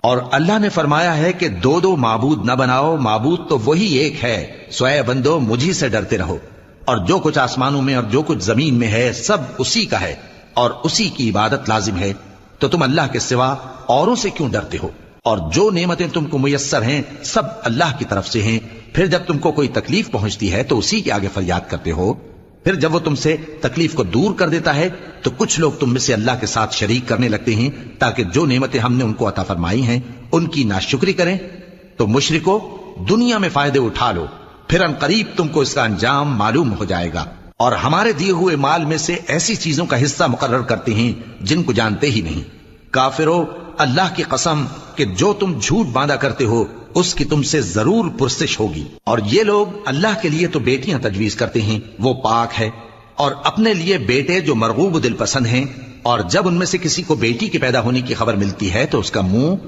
اور اللہ نے فرمایا ہے کہ دو دو معبود نہ بناؤ، معبود تو وہی ایک ہے، سو اے بندو مجھی سے ڈرتے رہو، اور جو کچھ آسمانوں میں اور جو کچھ زمین میں ہے سب اسی کا ہے، اور اسی کی عبادت لازم ہے، تو تم اللہ کے سوا اوروں سے کیوں ڈرتے ہو؟ اور جو نعمتیں تم کو میسر ہیں سب اللہ کی طرف سے ہیں، پھر جب تم کو کوئی تکلیف پہنچتی ہے تو اسی کے آگے فریاد کرتے ہو، پھر جب وہ تم سے تکلیف کو دور کر دیتا ہے تو کچھ لوگ تم میں سے اللہ کے ساتھ شریک کرنے لگتے ہیں تاکہ جو نعمتیں ہم نے ان کو عطا فرمائی ہیں ان کی ناشکری کریں۔ تو مشرکو دنیا میں فائدے اٹھا لو، پھر ان قریب تم کو اس کا انجام معلوم ہو جائے گا، اور ہمارے دیے ہوئے مال میں سے ایسی چیزوں کا حصہ مقرر کرتے ہیں جن کو جانتے ہی نہیں۔ کافرو اللہ کی قسم کہ جو تم جھوٹ باندھا کرتے ہو اس کی تم سے ضرور پرسش ہوگی۔ اور یہ لوگ اللہ کے لیے تو بیٹیاں تجویز کرتے ہیں، وہ پاک ہے، اور اپنے لیے بیٹے جو مرغوب دل پسند ہیں، اور جب ان میں سے کسی کو بیٹی کے پیدا ہونے کی خبر ملتی ہے تو اس کا منہ